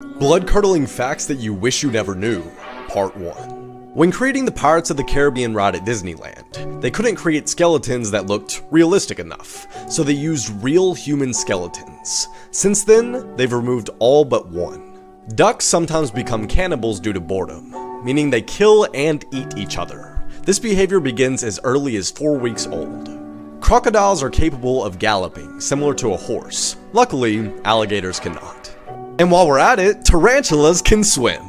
Blood-curdling facts that you wish you never knew, Part 1. When creating the Pirates of the Caribbean ride at Disneyland, they couldn't create skeletons that looked realistic enough, so they used real human skeletons. Since then, they've removed all but one. Ducks sometimes become cannibals due to boredom, meaning they kill and eat each other. This behavior begins as early as 4 weeks old. Crocodiles are capable of galloping, similar to a horse. Luckily, alligators cannot. And while we're at it, tarantulas can swim.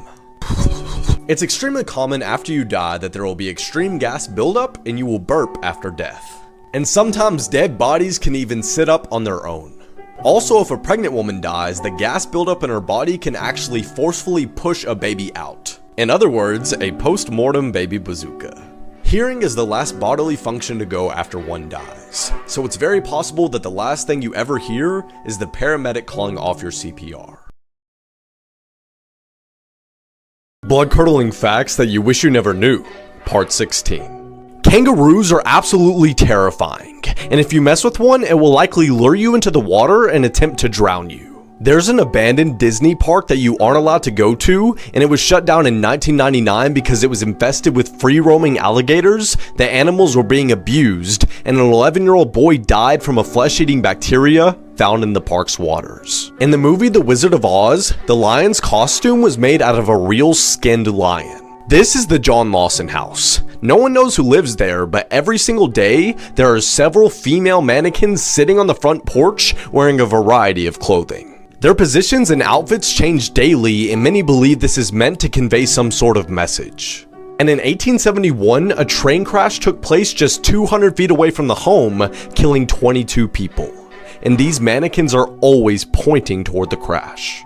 It's extremely common after you die that there will be extreme gas buildup and you will burp after death. And sometimes dead bodies can even sit up on their own. Also, if a pregnant woman dies, the gas buildup in her body can actually forcefully push a baby out. In other words, a post-mortem baby bazooka. Hearing is the last bodily function to go after one dies, so it's very possible that the last thing you ever hear is the paramedic calling off your CPR. Blood-curdling facts that you wish you never knew, Part 16. Kangaroos are absolutely terrifying, and if you mess with one, it will likely lure you into the water and attempt to drown you. There's an abandoned Disney park that you aren't allowed to go to, and it was shut down in 1999 because it was infested with free-roaming alligators. The animals were being abused, and an 11-year-old boy died from a flesh-eating bacteria found in the park's waters. In the movie The Wizard of Oz, the lion's costume was made out of a real skinned lion. This is the John Lawson house. No one knows who lives there, but every single day, there are several female mannequins sitting on the front porch wearing a variety of clothing. Their positions and outfits change daily, and many believe this is meant to convey some sort of message. And in 1871, a train crash took place just 200 feet away from the home, killing 22 people. And these mannequins are always pointing toward the crash.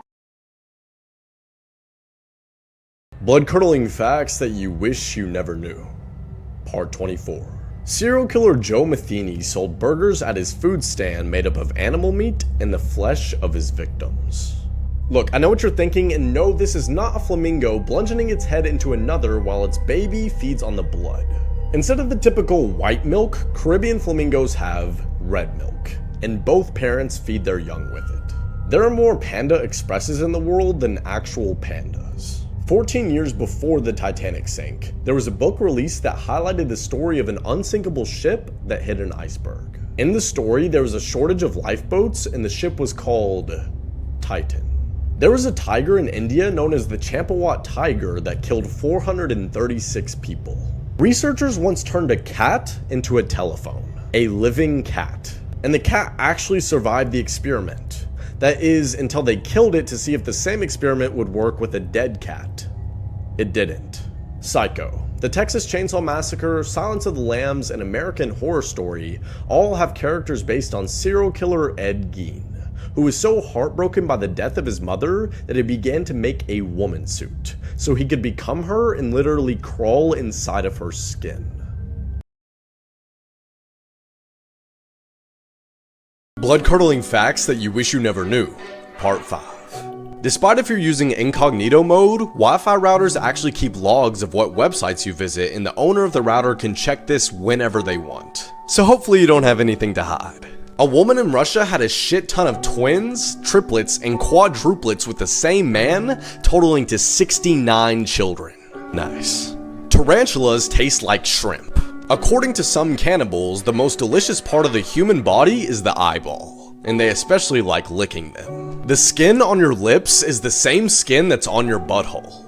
Blood-curdling facts that you wish you never knew. Part 24. Serial killer Joe Matheny sold burgers at his food stand made up of animal meat and the flesh of his victims. Look, I know what you're thinking, and no, this is not a flamingo bludgeoning its head into another while its baby feeds on the blood. Instead of the typical white milk, Caribbean flamingos have red milk, and both parents feed their young with it. There are more Panda Expresses in the world than actual pandas. 14 years before the Titanic sank, there was a book released that highlighted the story of an unsinkable ship that hit an iceberg. In the story, there was a shortage of lifeboats and the ship was called Titan. There was a tiger in India known as the Champawat tiger that killed 436 people. Researchers once turned a cat into a telephone, a living cat, and the cat actually survived the experiment. That is, until they killed it to see if the same experiment would work with a dead cat. It didn't. Psycho, The Texas Chainsaw Massacre, Silence of the Lambs, and American Horror Story all have characters based on serial killer Ed Gein, who was so heartbroken by the death of his mother that he began to make a woman suit, so he could become her and literally crawl inside of her skin. Blood-curdling facts that you wish you never knew, Part 5. Despite if you're using incognito mode, Wi-Fi routers actually keep logs of what websites you visit, and the owner of the router can check this whenever they want. So hopefully you don't have anything to hide. A woman in Russia had a shit ton of twins, triplets, and quadruplets with the same man, totaling to 69 children. Nice. Tarantulas taste like shrimp. According to some cannibals, the most delicious part of the human body is the eyeball, and they especially like licking them. The skin on your lips is the same skin that's on your butthole.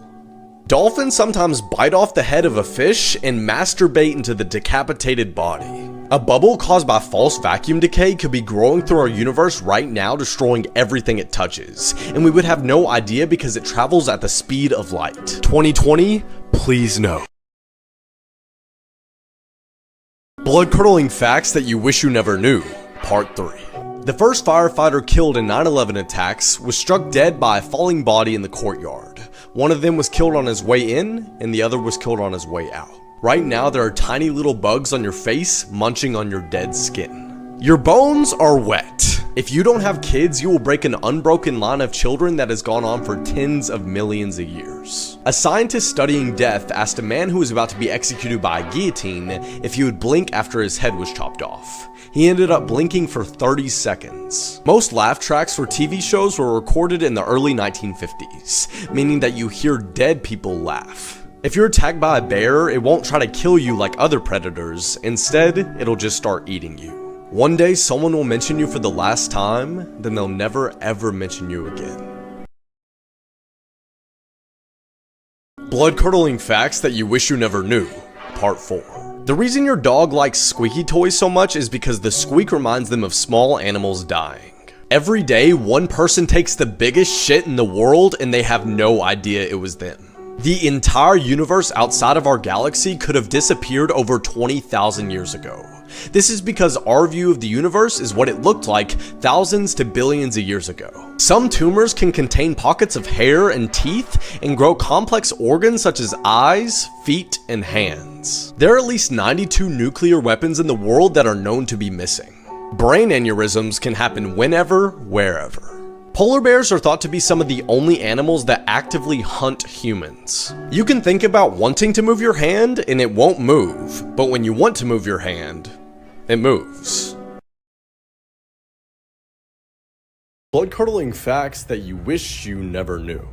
Dolphins sometimes bite off the head of a fish and masturbate into the decapitated body. A bubble caused by false vacuum decay could be growing through our universe right now, destroying everything it touches, and we would have no idea because it travels at the speed of light. 2020, please no. Blood-curdling facts that you wish you never knew, Part 3. The first firefighter killed in 9/11 attacks was struck dead by a falling body in the courtyard. One of them was killed on his way in, and the other was killed on his way out. Right now, there are tiny little bugs on your face munching on your dead skin. Your bones are wet. If you don't have kids, you will break an unbroken line of children that has gone on for tens of millions of years. A scientist studying death asked a man who was about to be executed by a guillotine if he would blink after his head was chopped off. He ended up blinking for 30 seconds. Most laugh tracks for TV shows were recorded in the early 1950s, meaning that you hear dead people laugh. If you're attacked by a bear, it won't try to kill you like other predators. Instead, it'll just start eating you. One day, someone will mention you for the last time, then they'll never ever mention you again. Blood-curdling facts that you wish you never knew, Part 4. The reason your dog likes squeaky toys so much is because the squeak reminds them of small animals dying. Every day, one person takes the biggest shit in the world and they have no idea it was them. The entire universe outside of our galaxy could have disappeared over 20,000 years ago. This is because our view of the universe is what it looked like thousands to billions of years ago. Some tumors can contain pockets of hair and teeth and grow complex organs such as eyes, feet, and hands. There are at least 92 nuclear weapons in the world that are known to be missing. Brain aneurysms can happen whenever, wherever. Polar bears are thought to be some of the only animals that actively hunt humans. You can think about wanting to move your hand and it won't move, but when you want to move your hand, it moves. Blood-curdling facts that you wish you never knew,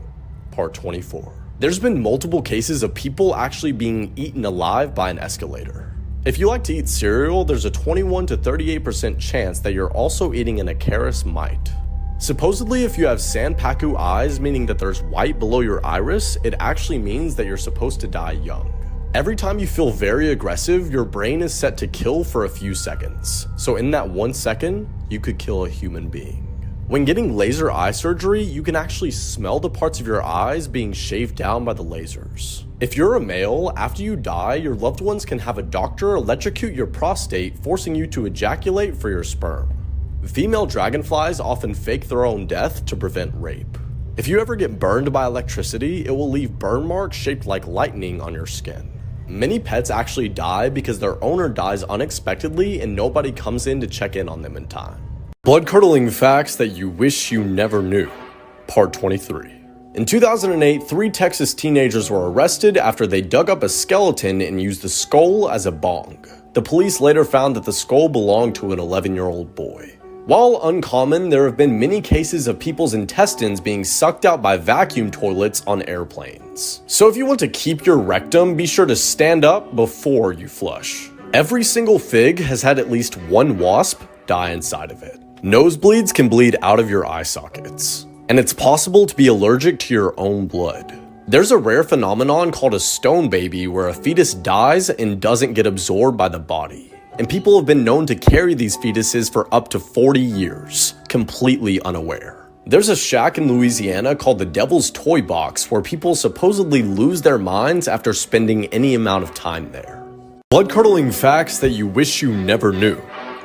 Part 24. There's been multiple cases of people actually being eaten alive by an escalator. If you like to eat cereal, there's a 21 to 38% chance that you're also eating an Acarus mite. Supposedly, if you have Sanpaku eyes, meaning that there's white below your iris, it actually means that you're supposed to die young. Every time you feel very aggressive, your brain is set to kill for a few seconds. So in that 1 second, you could kill a human being. When getting laser eye surgery, you can actually smell the parts of your eyes being shaved down by the lasers. If you're a male, after you die, your loved ones can have a doctor electrocute your prostate, forcing you to ejaculate for your sperm. Female dragonflies often fake their own death to prevent rape. If you ever get burned by electricity, it will leave burn marks shaped like lightning on your skin. Many pets actually die because their owner dies unexpectedly and nobody comes in to check in on them in time. Blood-curdling facts that you wish you never knew, Part 23. In 2008, 3 Texas teenagers were arrested after they dug up a skeleton and used the skull as a bong. The police later found that the skull belonged to an 11-year-old boy. While uncommon, there have been many cases of people's intestines being sucked out by vacuum toilets on airplanes. So if you want to keep your rectum, be sure to stand up before you flush. Every single fig has had at least one wasp die inside of it. Nosebleeds can bleed out of your eye sockets. And it's possible to be allergic to your own blood. There's a rare phenomenon called a stone baby where a fetus dies and doesn't get absorbed by the body. And people have been known to carry these fetuses for up to 40 years, completely unaware. There's a shack in Louisiana called the Devil's Toy Box where people supposedly lose their minds after spending any amount of time there. Blood-curdling facts that you wish you never knew,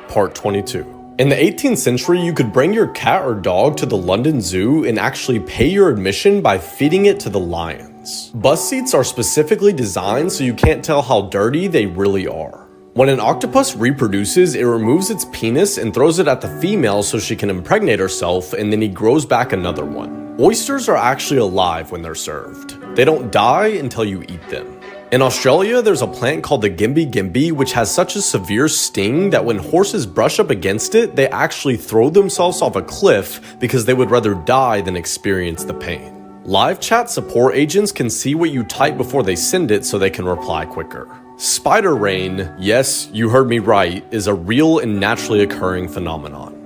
Part 22. In the 18th century, you could bring your cat or dog to the London Zoo and actually pay your admission by feeding it to the lions. Bus seats are specifically designed so you can't tell how dirty they really are. When an octopus reproduces, it removes its penis and throws it at the female so she can impregnate herself, and then he grows back another one. Oysters are actually alive when they're served. They don't die until you eat them. In Australia, there's a plant called the gimbi, which has such a severe sting that when horses brush up against it, they actually throw themselves off a cliff because they would rather die than experience the pain. Live chat support agents can see what you type before they send it so they can reply quicker. Spider rain, yes, you heard me right, is a real and naturally occurring phenomenon.